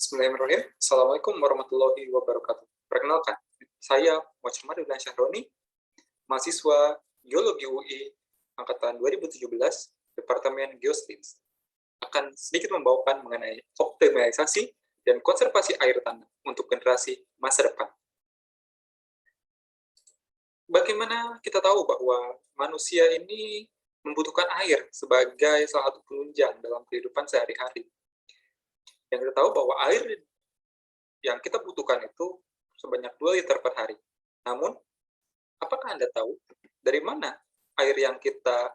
Bismillahirrahmanirrahim. Assalamualaikum warahmatullahi wabarakatuh. Perkenalkan, saya Muhammad Ridwan Syahroni, mahasiswa Geologi UI Angkatan 2017, Departemen Geoscience. Akan sedikit membawakan mengenai optimalisasi dan konservasi air tanah untuk generasi masa depan. Bagaimana kita tahu bahwa manusia ini membutuhkan air sebagai salah satu penunjang dalam kehidupan sehari-hari? Yang kita tahu bahwa air yang kita butuhkan itu sebanyak 2 liter per hari. Namun, apakah Anda tahu dari mana air yang kita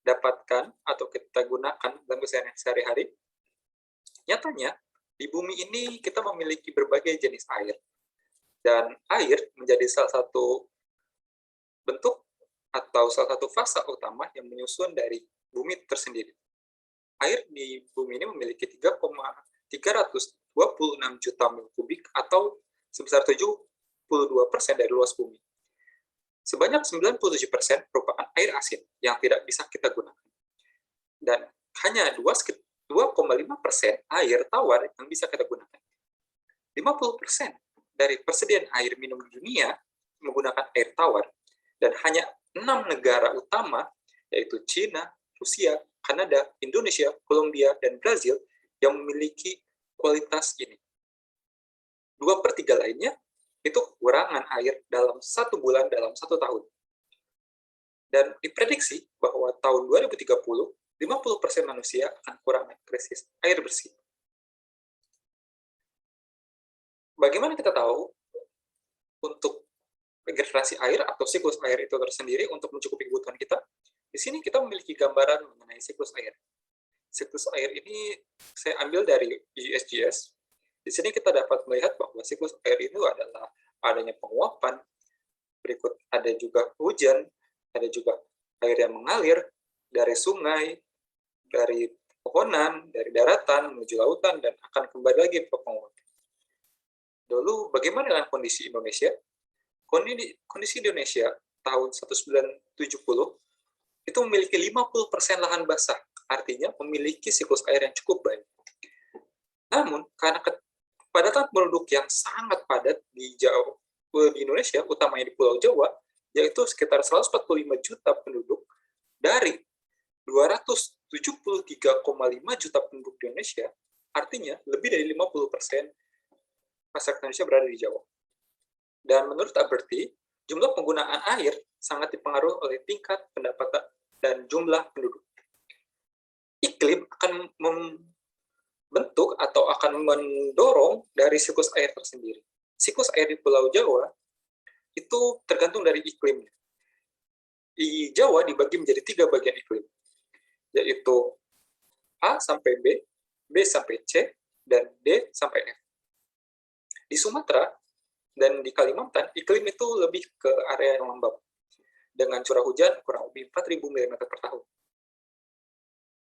dapatkan atau kita gunakan dalam keseharian sehari-hari? Nyatanya, di bumi ini kita memiliki berbagai jenis air. Dan air menjadi salah satu bentuk atau salah satu fase utama yang menyusun dari bumi tersendiri. Air di bumi ini memiliki 326 juta mil kubik atau sebesar 72% dari luas bumi. Sebanyak 97% merupakan air asin yang tidak bisa kita gunakan. Dan hanya 2,5% air tawar yang bisa kita gunakan. 50% dari persediaan air minum dunia menggunakan air tawar, dan hanya 6 negara utama, yaitu China, Rusia, Kanada, Indonesia, Kolombia, dan Brazil, yang memiliki kualitas ini. 2/3 lainnya itu kekurangan air dalam 1 bulan dalam 1 tahun. Dan diprediksi bahwa tahun 2030, 50% manusia akan kekurangan krisis air bersih. Bagaimana kita tahu untuk regenerasi air atau siklus air itu tersendiri untuk mencukupi kebutuhan kita? Di sini kita memiliki gambaran mengenai siklus air. Siklus air ini saya ambil dari USGS. Di sini kita dapat melihat bahwa siklus air itu adalah adanya penguapan, berikut ada juga hujan, ada juga air yang mengalir dari sungai, dari pepohonan, dari daratan menuju lautan, dan akan kembali lagi ke penguapan. Dulu bagaimana dengan kondisi Indonesia? Kondisi Indonesia tahun 1970 itu memiliki 50% lahan basah, artinya memiliki siklus air yang cukup baik. Namun, karena kepadatan penduduk yang sangat padat di Indonesia, utamanya di Pulau Jawa, yaitu sekitar 145 juta penduduk dari 273,5 juta penduduk di Indonesia, artinya lebih dari 50% masyarakat Indonesia berada di Jawa. Dan menurut Alberti, jumlah penggunaan air sangat dipengaruhi oleh tingkat pendapatan dan jumlah penduduk. Iklim akan membentuk atau akan mendorong dari siklus air tersendiri. Siklus air di Pulau Jawa itu tergantung dari iklimnya. Di Jawa dibagi menjadi 3 bagian iklim, yaitu A sampai B, B sampai C, dan D sampai F. Di Sumatera dan di Kalimantan, iklim itu lebih ke area yang lembab, dengan curah hujan kurang lebih 4.000 mm per tahun.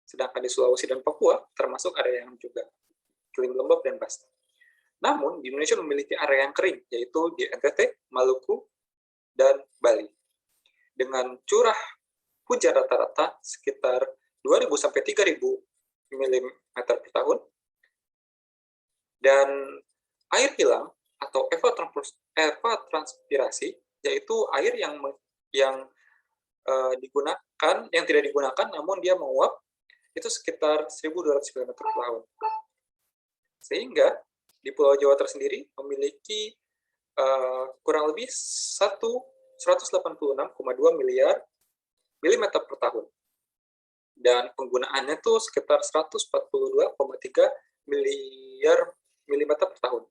Sedangkan di Sulawesi dan Papua, termasuk area yang juga iklim lembab dan basah. Namun, di Indonesia memiliki area yang kering, yaitu di NTT, Maluku, dan Bali. Dengan curah hujan rata-rata sekitar 2.000 sampai 3.000 mm per tahun, dan air hilang atau evapotranspirasi, yaitu air yang digunakan, yang tidak digunakan namun dia menguap, itu sekitar 1.200 km per tahun. Sehingga di Pulau Jawa tersendiri memiliki kurang lebih 186,2 miliar milimeter per tahun. Dan penggunaannya itu sekitar 142,3 miliar milimeter per tahun.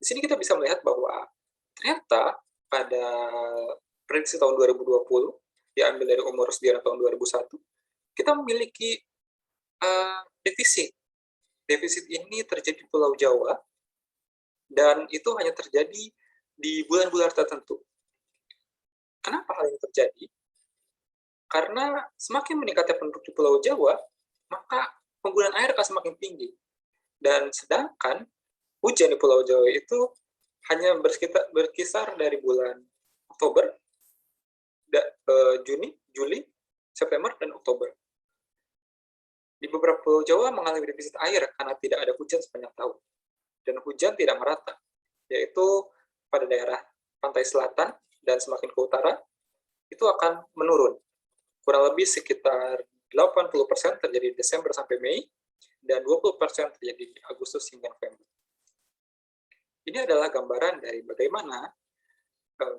Di sini kita bisa melihat bahwa ternyata pada prediksi tahun 2020, diambil dari umur sejarah tahun 2001, kita memiliki defisit. Defisit ini terjadi di Pulau Jawa, dan itu hanya terjadi di bulan-bulan tertentu. Kenapa hal ini terjadi? Karena semakin meningkatnya penduduk di Pulau Jawa, maka penggunaan air akan semakin tinggi. Dan sedangkan hujan di Pulau Jawa itu hanya berkisar dari bulan Oktober, Juni, Juli, September, dan Oktober. Di beberapa pulau Jawa mengalami defisit air karena tidak ada hujan sepanjang tahun, dan hujan tidak merata, yaitu pada daerah pantai selatan dan semakin ke utara, itu akan menurun. Kurang lebih sekitar 80% terjadi di Desember sampai Mei, dan 20% terjadi di Agustus hingga November. Ini adalah gambaran dari bagaimana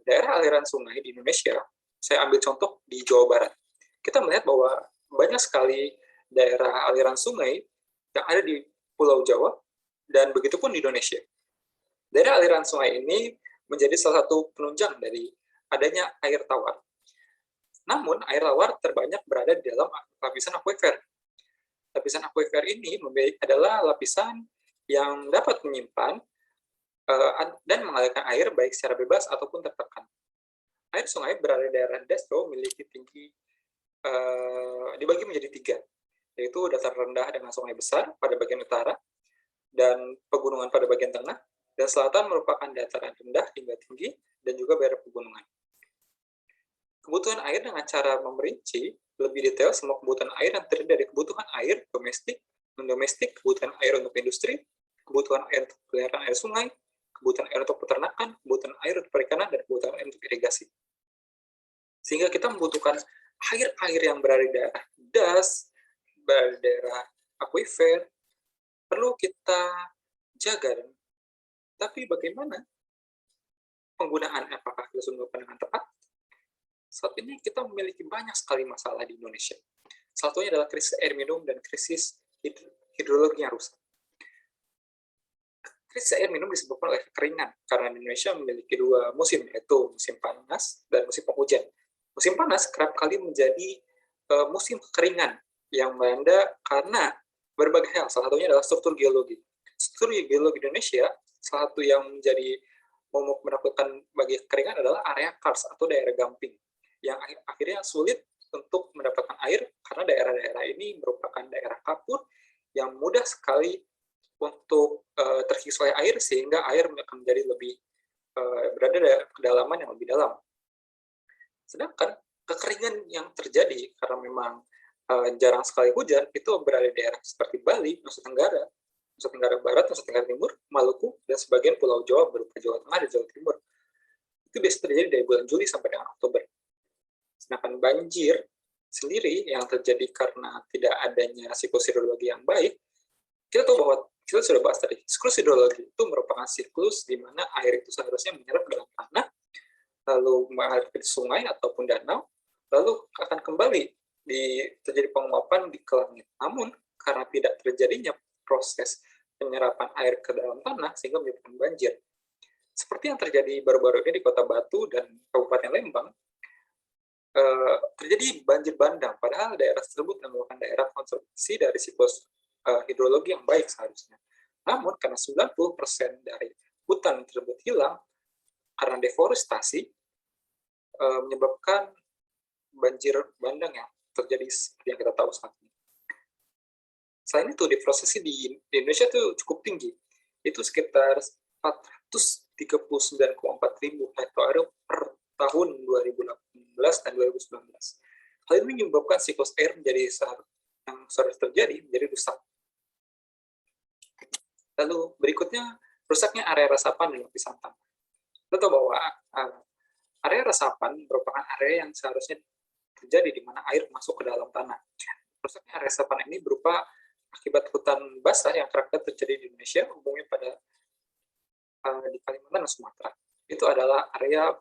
daerah aliran sungai di Indonesia. Saya ambil contoh di Jawa Barat. Kita melihat bahwa banyak sekali daerah aliran sungai yang ada di Pulau Jawa, dan begitupun di Indonesia. Daerah aliran sungai ini menjadi salah satu penunjang dari adanya air tawar. Namun, air tawar terbanyak berada di dalam lapisan akuifer. Lapisan akuifer ini adalah lapisan yang dapat menyimpan dan mengalirkan air baik secara bebas ataupun tertekan. Air sungai berada di daerah Destro memiliki tinggi dibagi menjadi 3, yaitu datar rendah dengan sungai besar pada bagian utara, dan pegunungan pada bagian tengah, dan selatan merupakan dataran rendah hingga tinggi, dan juga daerah pegunungan. Kebutuhan air dengan cara memerinci lebih detail semua kebutuhan air yang terdiri dari kebutuhan air domestik, non-domestik, kebutuhan air untuk industri, kebutuhan air untuk pengairan air sungai, kebutuhan air untuk peternakan, kebutuhan air untuk perikanan, dan kebutuhan air untuk irigasi. Sehingga kita membutuhkan air-air yang berada di daerah das, berada di daerah akuifer, perlu kita jaga. Tapi bagaimana penggunaan, apakah kita sudah melakukan dengan tepat? Saat ini kita memiliki banyak sekali masalah di Indonesia. Salah satunya adalah krisis air minum dan krisis hidrologi yang rusak. Krisis air minum disebabkan oleh kekeringan, karena Indonesia memiliki 2 musim, yaitu musim panas dan musim penghujan. Musim panas kerap kali menjadi musim kekeringan yang melanda karena berbagai hal, salah satunya adalah struktur geologi. Struktur geologi Indonesia, salah satu yang menjadi momok menakutkan bagi kekeringan adalah area kars atau daerah gamping, yang akhirnya sulit untuk mendapatkan air karena daerah-daerah ini merupakan daerah kapur yang mudah sekali untuk terkikis oleh air, sehingga air akan menjadi lebih berada di kedalaman yang lebih dalam. Sedangkan kekeringan yang terjadi karena memang jarang sekali hujan itu berada di daerah seperti Bali, Nusa Tenggara Barat, Nusa Tenggara Timur, Maluku, dan sebagian Pulau Jawa berupa Jawa Tengah dan Jawa Timur. Itu biasa terjadi dari bulan Juli sampai dengan Oktober. Sedangkan banjir sendiri yang terjadi karena tidak adanya siklus hidrologi yang baik, kita tahu bahwa kita sudah bahas tadi, siklus hidrologi itu merupakan siklus di mana air itu seharusnya menyerap ke dalam tanah, lalu mengalir ke sungai ataupun danau, lalu akan kembali terjadi penguapan di ke langit. Namun, karena tidak terjadinya proses penyerapan air ke dalam tanah, sehingga menyebabkan banjir. Seperti yang terjadi baru-baru ini di Kota Batu dan Kabupaten Lembang, terjadi banjir bandang, padahal daerah tersebut merupakan daerah konservasi dari siklus hidrologi yang baik seharusnya. Namun, karena 90% dari hutan tersebut hilang karena deforestasi, menyebabkan banjir bandang yang terjadi seperti yang kita tahu saat ini. Selain itu, deforestasi di Indonesia itu cukup tinggi, itu sekitar 439,4 ribu hektar per tahun 2018 dan 2019. Hal ini menyebabkan siklus air menjadi yang sering terjadi menjadi rusak. Lalu berikutnya, rusaknya area resapan dan lapisan tanah. Kita tahu bahwa area resapan merupakan area yang seharusnya terjadi di mana air masuk ke dalam tanah. Rusaknya area resapan ini berupa akibat hutan basah yang kerap terjadi di Indonesia, umumnya pada di Kalimantan dan Sumatera. Itu adalah area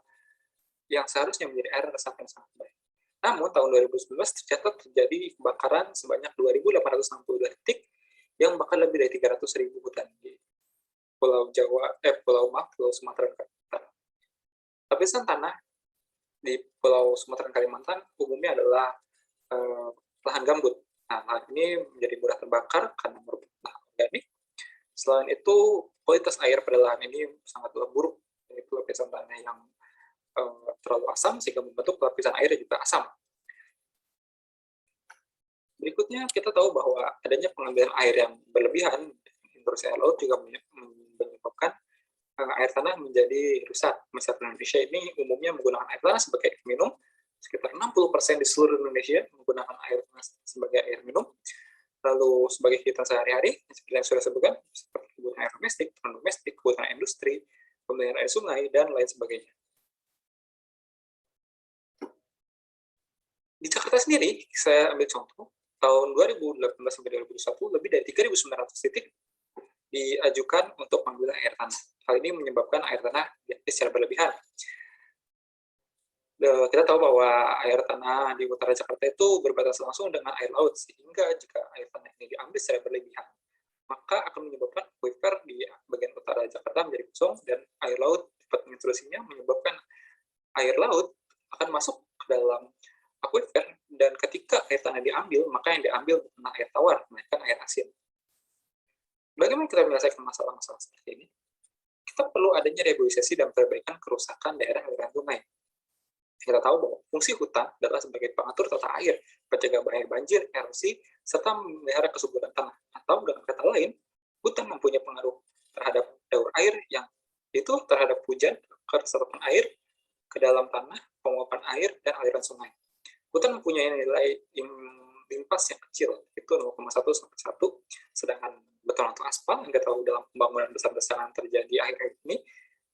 yang seharusnya menjadi area resapan yang sangat baik. Namun, tahun 2019 tercatat terjadi kebakaran sebanyak 2.862 titik yang bahkan lebih dari 300.000 hutan di Pulau Sumatera dan Kalimantan. Lapisan tanah di Pulau Sumatera dan Kalimantan umumnya adalah lahan gambut. Nah, lahan ini menjadi mudah terbakar karena merupakan lahan organik. Selain itu, kualitas air pada lahan ini sangatlah buruk, yaitu lapisan tanah yang terlalu asam sehingga membentuk lapisan air yang juga asam. Berikutnya, kita tahu bahwa adanya pengambilan air yang berlebihan, intrusi air laut juga menyebabkan air tanah menjadi rusak. Masyarakat Indonesia ini umumnya menggunakan air tanah sebagai air minum, sekitar 60% di seluruh Indonesia menggunakan air tanah sebagai air minum, Lalu sebagai kegiatan sehari-hari, seperti yang sudah sebutkan, seperti kebutuhan air domestik, kebutuhan industri, pemeliharaan air sungai, dan lain sebagainya. Di Jakarta sendiri, saya ambil contoh, tahun 2018 sampai 2021, lebih dari 3.900 titik diajukan untuk pengambilan air tanah. Hal ini menyebabkan air tanah diambil secara berlebihan. Kita tahu bahwa air tanah di utara Jakarta itu berbatasan langsung dengan air laut, sehingga jika air tanah ini diambil secara berlebihan, maka akan menyebabkan aquifer di bagian utara Jakarta menjadi kosong, dan air laut cepat intrusinya menyebabkan air laut akan masuk ke dalam aquifer, dan ketika air tanah diambil, maka yang diambil bukan air tawar, melainkan air asin. Bagaimana kita menyelesaikan masalah-masalah seperti ini? Kita perlu adanya reboisasi dan perbaikan kerusakan daerah aliran sungai. Kita tahu bahwa fungsi hutan adalah sebagai pengatur tata air, pencegah bahaya banjir, erosi, serta memelihara kesuburan tanah. Atau dengan kata lain, hutan mempunyai pengaruh terhadap daur air yang itu terhadap hujan, keresapan air ke dalam tanah, penguapan air, dan aliran sungai. Hutan mempunyai nilai limpas yang kecil, itu 0,1 sampai 1, sedangkan beton atau aspal yang kita tahu dalam pembangunan besar-besaran terjadi akhir-akhir ini,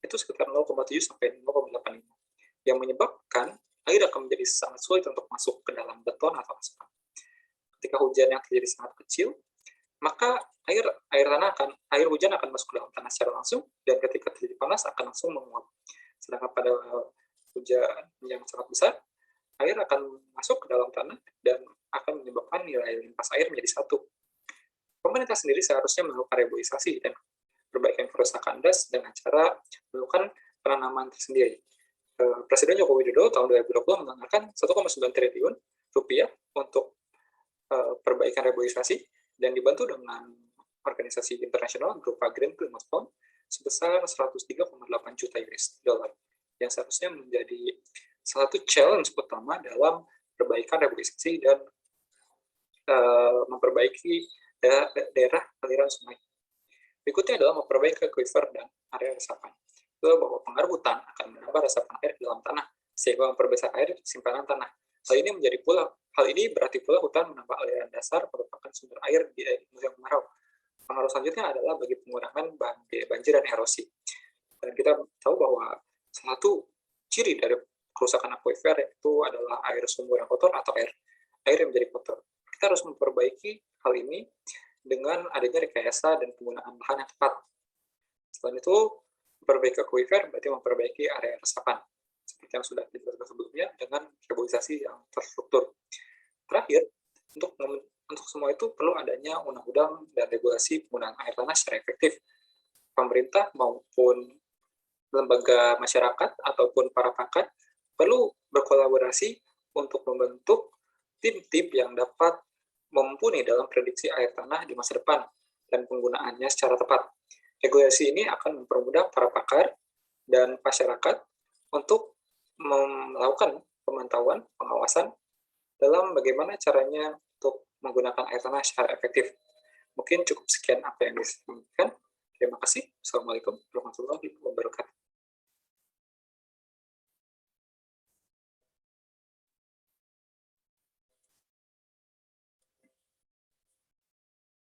itu sekitar 0,7 sampai 0,85, yang menyebabkan air akan menjadi sangat sulit untuk masuk ke dalam beton atau aspal. Ketika hujan yang terjadi sangat kecil, maka air hujan akan masuk ke dalam tanah secara langsung, dan ketika terjadi panas akan langsung menguap. Sedangkan pada hujan yang sangat besar, air akan masuk ke dalam tanah dan akan menyebabkan nilai limpas air menjadi 1. Pemerintah sendiri seharusnya melakukan reboisasi dan perbaikan kerusakan das dengan cara melakukan penanaman tersendiri. Presiden Joko Widodo tahun 2020 menganggarkan 1,9 triliun rupiah untuk perbaikan reboisasi, dan dibantu dengan organisasi internasional berupa Green Climate Fund sebesar 103,8 juta US dollar, yang seharusnya menjadi salah satu challenge utama dalam perbaikan reboisasi dan memperbaiki daerah aliran sungai. Berikutnya adalah memperbaiki aquifer dan area resapan. Itu bahwa pengaruh hutan akan menambah resapan air di dalam tanah, sehingga memperbesar air di simpanan tanah. Hal ini berarti pula hutan menambah aliran dasar merupakan sumber air di musim kemarau. Pengaruh selanjutnya adalah bagi pengurangan banjir dan erosi. Dan kita tahu bahwa salah satu ciri dari kerusakan aquifer itu adalah air sumur yang kotor atau air yang menjadi kotor. Kita harus memperbaiki hal ini dengan adanya rekayasa dan penggunaan lahan yang tepat. Selain itu, memperbaiki aquifer berarti memperbaiki area resapan, seperti yang sudah dijelaskan sebelumnya, dengan reboisasi yang terstruktur. Terakhir, untuk semua itu perlu adanya undang-undang dan regulasi penggunaan air tanah secara efektif. Pemerintah maupun lembaga masyarakat ataupun para pakar perlu berkolaborasi untuk membentuk tim-tim yang dapat mumpuni dalam prediksi air tanah di masa depan dan penggunaannya secara tepat. Regulasi ini akan mempermudah para pakar dan masyarakat untuk melakukan pemantauan, pengawasan dalam bagaimana caranya untuk menggunakan air tanah secara efektif. Mungkin cukup sekian apa yang disampaikan. Terima kasih. Assalamualaikum warahmatullahi wabarakatuh.